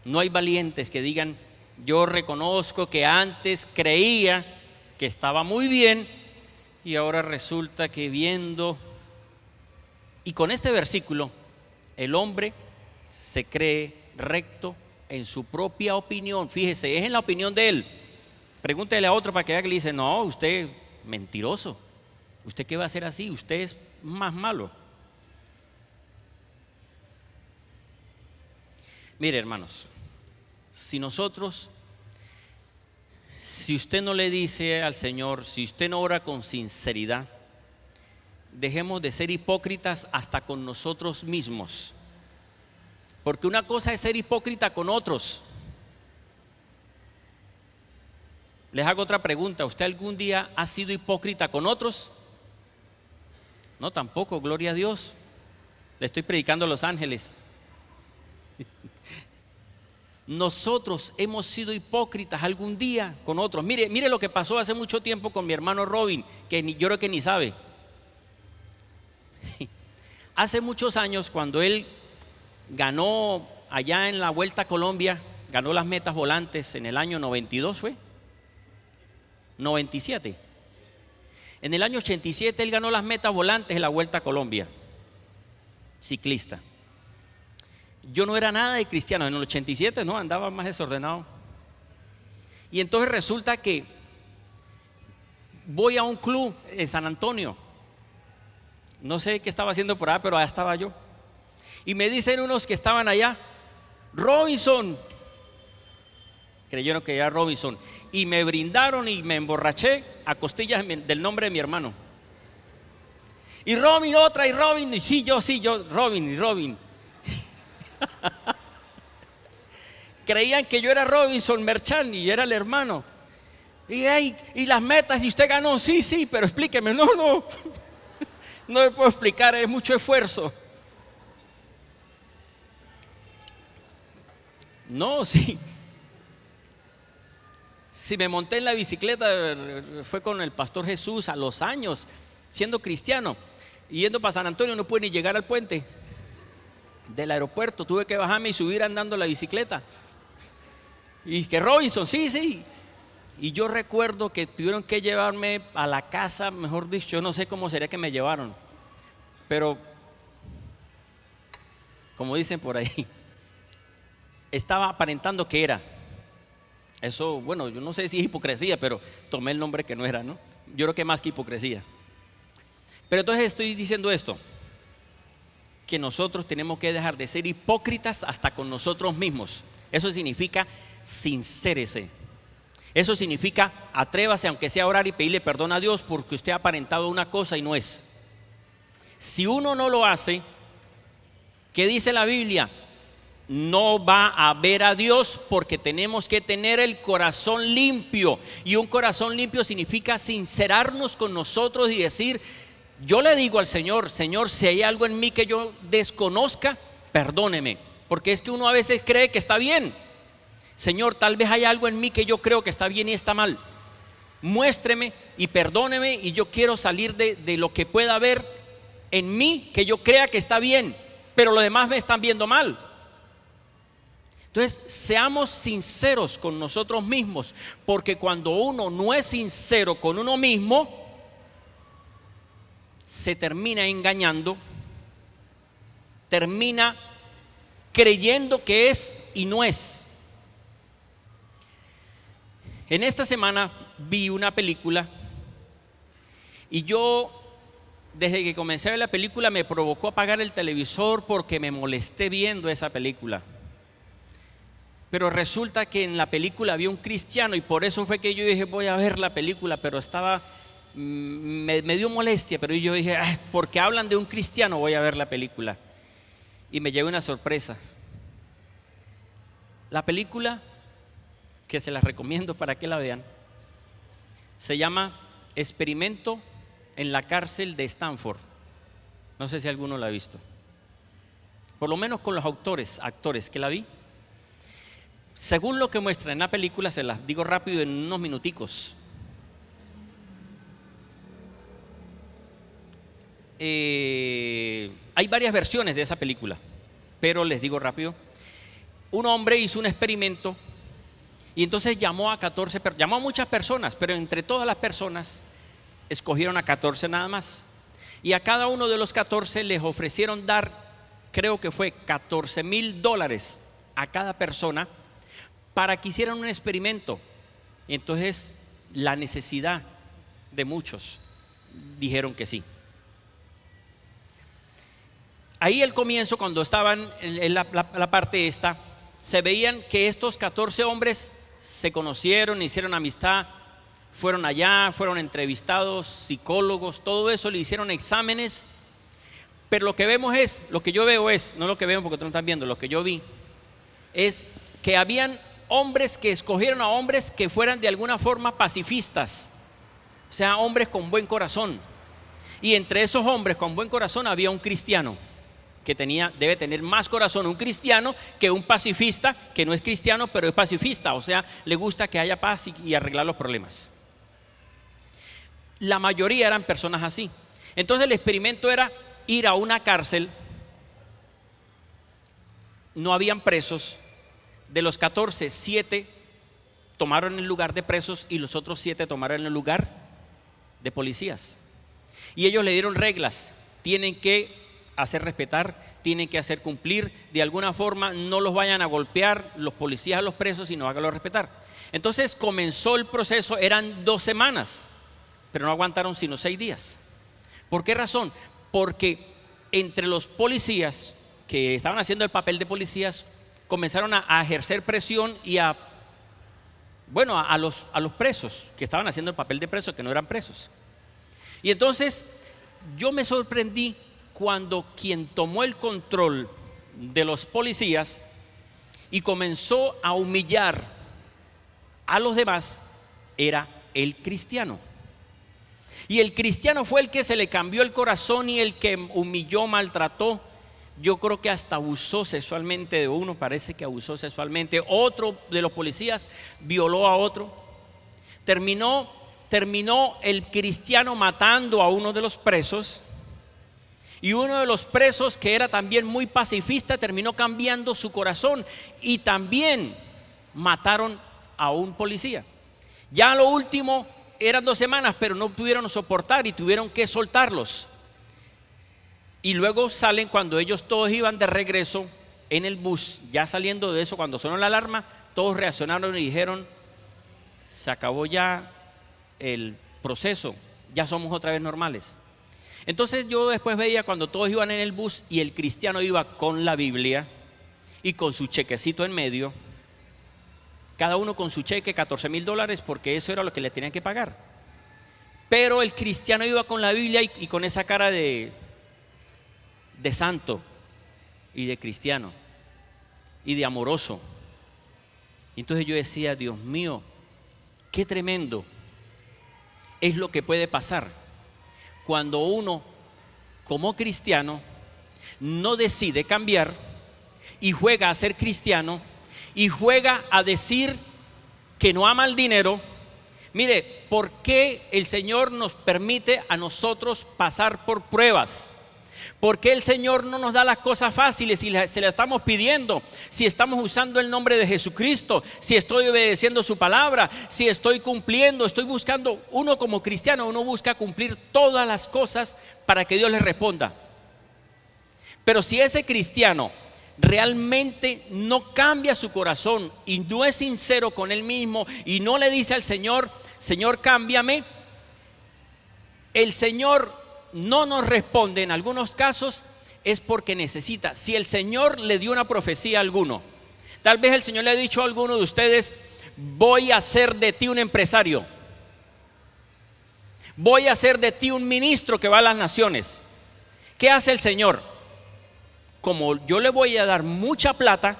No hay valientes que digan: yo reconozco que antes creía que estaba muy bien y ahora resulta que viendo. Y con este versículo el hombre se cree recto en su propia opinión. Fíjese, es en la opinión de él. Pregúntele a otro para que vea que le dice: no, usted mentiroso, usted qué va a hacer así, usted es más malo. Mire, hermanos, si usted no le dice al Señor, si usted no ora con sinceridad, dejemos de ser hipócritas hasta con nosotros mismos. Porque una cosa es ser hipócrita con otros. Les hago otra pregunta: ¿usted algún día ha sido hipócrita con otros? No, tampoco, gloria a Dios. Le estoy predicando a los ángeles. Nosotros hemos sido hipócritas algún día con otros. Mire lo que pasó hace mucho tiempo con mi hermano Robin, que yo creo que ni sabe. Hace muchos años, cuando él ganó allá en la Vuelta a Colombia, ganó las metas volantes en el año 92, ¿fue? 97. En el año 87 él ganó las metas volantes en la Vuelta a Colombia, ciclista. yo no era nada de cristiano. En el 87 no, andaba más desordenado. Y entonces resulta que voy a un club en San Antonio. No sé qué estaba haciendo por allá, pero allá estaba yo. Y me dicen unos que estaban allá: Robinson. Creyeron que era Robinson. Y me brindaron y me emborraché a costillas del nombre de mi hermano. Y Robin otra, y Robin, y sí, yo, Robin y Robin. Creían que yo era Robinson Merchant y era el hermano. Y las metas, y usted ganó, sí, pero explíqueme. No me puedo explicar, es mucho esfuerzo. No, sí. Si me monté en la bicicleta fue con el pastor Jesús a los años, siendo cristiano. Y yendo para San Antonio no pude ni llegar al puente del aeropuerto. Tuve que bajarme y subir andando la bicicleta. Y que Robinson, sí. Y yo recuerdo que tuvieron que llevarme a la casa, mejor dicho, yo no sé cómo sería que me llevaron. Pero, como dicen por ahí, estaba aparentando que era. Eso, bueno, yo no sé si es hipocresía, pero tomé el nombre que no era, ¿no? Yo creo que más que hipocresía. Pero entonces estoy diciendo esto, que nosotros tenemos que dejar de ser hipócritas hasta con nosotros mismos. Eso significa sincérese. Eso significa atrévase, aunque sea a orar y pedirle perdón a Dios porque usted ha aparentado una cosa y no es. Si uno no lo hace, ¿qué dice la Biblia? No va a ver a Dios, porque tenemos que tener el corazón limpio. Y un corazón limpio significa sincerarnos con nosotros y decir: yo le digo al Señor: Señor, si hay algo en mí que yo desconozca, perdóneme. Porque es que uno a veces cree que está bien. Señor, tal vez hay algo en mí que yo creo que está bien y está mal. Muéstreme y perdóneme, y yo quiero salir de lo que pueda haber en mí que yo crea que está bien, pero los demás me están viendo mal. Entonces, seamos sinceros con nosotros mismos, porque cuando uno no es sincero con uno mismo, se termina engañando, termina creyendo que es y no es. En esta semana vi una película y yo, desde que comencé a ver la película, me provocó apagar el televisor porque me molesté viendo esa película. Pero resulta que en la película había un cristiano, y por eso fue que yo dije: voy a ver la película, pero me dio molestia, pero yo dije: porque hablan de un cristiano, voy a ver la película. Y me llevé una sorpresa. La película, que se las recomiendo para que la vean, se llama Experimento en la cárcel de Stanford. No sé si alguno la ha visto. Por lo menos con los actores que la vi. Según lo que muestra en la película, se las digo rápido en unos minuticos. Hay varias versiones de esa película, pero les digo rápido. Un hombre hizo un experimento y entonces llamó a muchas personas, pero entre todas las personas escogieron a 14 nada más. Y a cada uno de los 14 les ofrecieron dar, creo que fue $14,000 a cada persona, para que hicieran un experimento. Y entonces la necesidad de muchos dijeron que sí. Ahí al comienzo, cuando estaban en la parte esta, se veían que estos 14 hombres se conocieron, hicieron amistad, fueron allá, fueron entrevistados, psicólogos, todo eso, le hicieron exámenes. Pero lo que vemos es, lo que yo veo es, no lo que vemos porque ustedes no están viendo, lo que yo vi es que habían hombres que escogieron a hombres que fueran de alguna forma pacifistas, o sea, hombres con buen corazón. Y entre esos hombres con buen corazón había un cristiano que debe tener más corazón un cristiano que un pacifista que no es cristiano pero es pacifista, o sea, le gusta que haya paz y arreglar los problemas. La mayoría eran personas así. Entonces el experimento era ir a una cárcel, no habían presos. De los 14, 7 tomaron el lugar de presos y los otros 7 tomaron el lugar de policías. Y ellos le dieron reglas: tienen que hacer respetar, tienen que hacer cumplir. De alguna forma no los vayan a golpear los policías a los presos, sino háganlos respetar. Entonces comenzó el proceso, eran 2 semanas, pero no aguantaron sino 6 días. ¿Por qué razón? Porque entre los policías que estaban haciendo el papel de policías comenzaron a ejercer presión y a los presos que estaban haciendo el papel de presos, que no eran presos. Y entonces yo me sorprendí cuando quien tomó el control de los policías y comenzó a humillar a los demás era el cristiano. Y el cristiano fue el que se le cambió el corazón y el que humilló, maltrató. Yo creo que hasta abusó sexualmente de uno, parece que abusó sexualmente. Otro de los policías violó a otro. Terminó el cristiano matando a uno de los presos. Y uno de los presos, que era también muy pacifista, terminó cambiando su corazón y también mataron a un policía. Ya lo último eran 2 semanas, pero no pudieron soportar y tuvieron que soltarlos. Y luego salen, cuando ellos todos iban de regreso en el bus, ya saliendo de eso, cuando sonó la alarma, todos reaccionaron y dijeron: se acabó ya el proceso, ya somos otra vez normales. Entonces yo después veía cuando todos iban en el bus y el cristiano iba con la Biblia y con su chequecito en medio, cada uno con su cheque, $14,000, porque eso era lo que le tenían que pagar. Pero el cristiano iba con la Biblia y con esa cara de santo y de cristiano y de amoroso. Entonces yo decía: Dios mío, qué tremendo es lo que puede pasar cuando uno, como cristiano, no decide cambiar y juega a ser cristiano y juega a decir que no ama el dinero. Mire, ¿por qué el Señor nos permite a nosotros pasar por pruebas? ¿Por qué el Señor no nos da las cosas fáciles si se las estamos pidiendo? Si estamos usando el nombre de Jesucristo, si estoy obedeciendo su palabra, si estoy cumpliendo, estoy buscando. Uno como cristiano, uno busca cumplir todas las cosas para que Dios le responda. Pero si ese cristiano realmente no cambia su corazón y no es sincero con él mismo y no le dice al Señor: Señor, cámbiame, el Señor no nos responde. En algunos casos es porque necesita. Si el Señor le dio una profecía a alguno, tal vez el Señor le ha dicho a alguno de ustedes: voy a hacer de ti un empresario, voy a hacer de ti un ministro que va a las naciones. ¿Qué hace el Señor? Como yo le voy a dar mucha plata,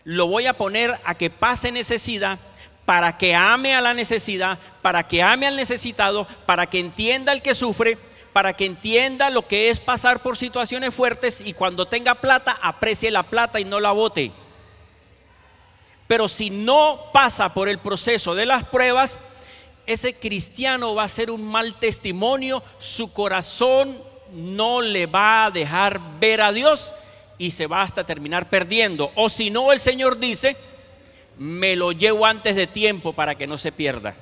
lo voy a poner a que pase necesidad, para que ame a la necesidad, para que ame al necesitado, para que entienda al que sufre, para que entienda lo que es pasar por situaciones fuertes, y cuando tenga plata, aprecie la plata y no la bote. Pero si no pasa por el proceso de las pruebas, ese cristiano va a ser un mal testimonio, su corazón no le va a dejar ver a Dios y se va hasta terminar perdiendo. O si no, el Señor dice: me lo llevo antes de tiempo para que no se pierda.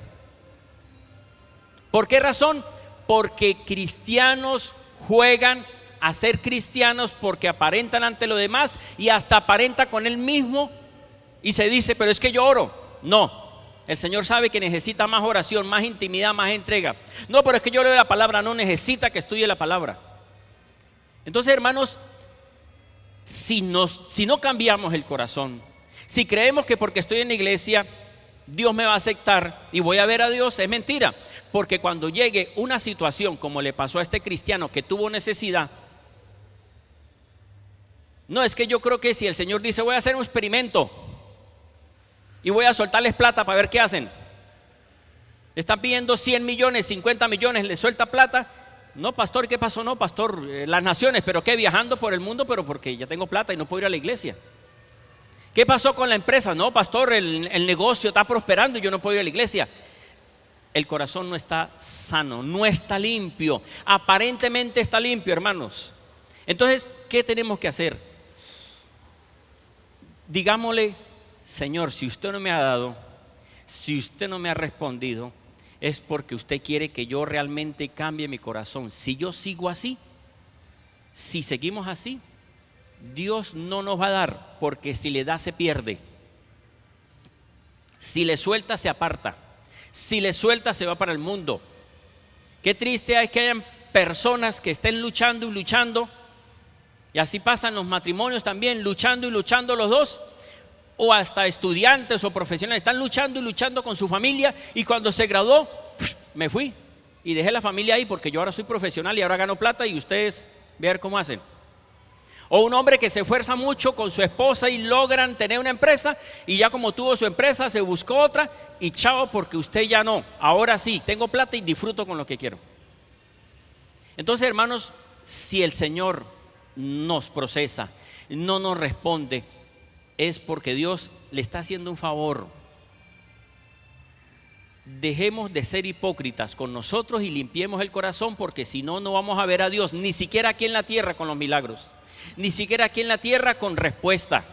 ¿Por qué razón? Porque cristianos juegan a ser cristianos porque aparentan ante los demás y hasta aparenta con él mismo y se dice: pero es que yo oro. No, el Señor sabe que necesita más oración, más intimidad, más entrega. No, pero es que yo leo la palabra. No, necesita que estudie la palabra. Entonces, hermanos, si no cambiamos el corazón, si creemos que porque estoy en la iglesia Dios me va a aceptar y voy a ver a Dios, es mentira. Porque cuando llegue una situación como le pasó a este cristiano que tuvo necesidad, no, es que yo creo que si el Señor dice: voy a hacer un experimento y voy a soltarles plata para ver qué hacen. Le están pidiendo 100 millones, 50 millones, le suelta plata. No, pastor, ¿qué pasó? No, pastor, las naciones. ¿Pero qué? Viajando por el mundo, pero porque ya tengo plata y no puedo ir a la iglesia. ¿Qué pasó con la empresa? No, pastor, el negocio está prosperando y yo no puedo ir a la iglesia. El corazón no está sano, no está limpio. Aparentemente está limpio, hermanos. Entonces, ¿qué tenemos que hacer? Digámosle: Señor, si usted no me ha dado, si usted no me ha respondido, es porque usted quiere que yo realmente cambie mi corazón. Si yo sigo así, si seguimos así, Dios no nos va a dar, porque si le da se pierde. Si le suelta se aparta. Si le suelta se va para el mundo. Qué triste es que hayan personas que estén luchando y luchando, y así pasan los matrimonios también, luchando y luchando los dos, o hasta estudiantes o profesionales, están luchando y luchando con su familia, y cuando se graduó, me fui y dejé la familia ahí porque yo ahora soy profesional y ahora gano plata y ustedes vean cómo hacen. O un hombre que se esfuerza mucho con su esposa y logran tener una empresa, y ya como tuvo su empresa se buscó otra y chao, porque usted ya no, ahora sí, tengo plata y disfruto con lo que quiero. Entonces, hermanos, si el Señor nos procesa, no nos responde, es porque Dios le está haciendo un favor. Dejemos de ser hipócritas con nosotros y limpiemos el corazón, porque si no, no vamos a ver a Dios, ni siquiera aquí en la tierra con los milagros, ni siquiera aquí en la tierra con respuesta.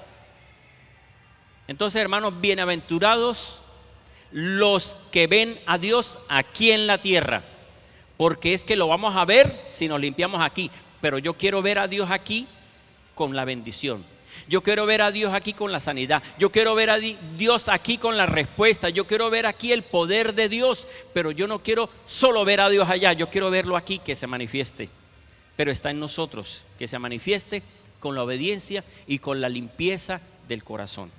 Entonces, hermanos, bienaventurados los que ven a Dios aquí en la tierra, porque es que lo vamos a ver si nos limpiamos aquí. Pero yo quiero ver a Dios aquí con la bendición. Yo quiero ver a Dios aquí con la sanidad. Yo quiero ver a Dios aquí con la respuesta. Yo quiero ver aquí el poder de Dios. Pero yo no quiero solo ver a Dios allá. Yo quiero verlo aquí, que se manifieste. Pero está en nosotros, que se manifieste con la obediencia y con la limpieza del corazón.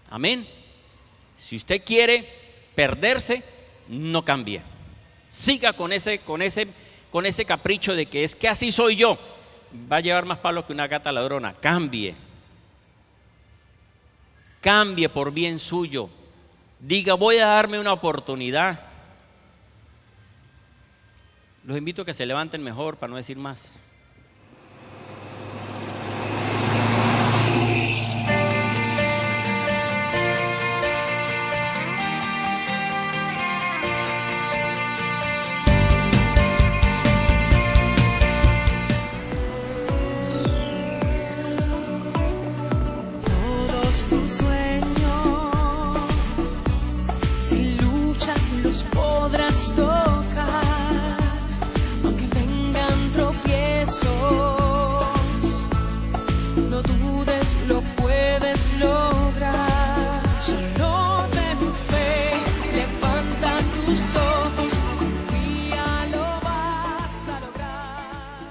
Amén. Si usted quiere perderse, no cambie. Siga con ese capricho de que es que así soy yo. Va a llevar más palos que una gata ladrona. Cambie por bien suyo. Diga, voy a darme una oportunidad. Los invito a que se levanten mejor, para no decir más.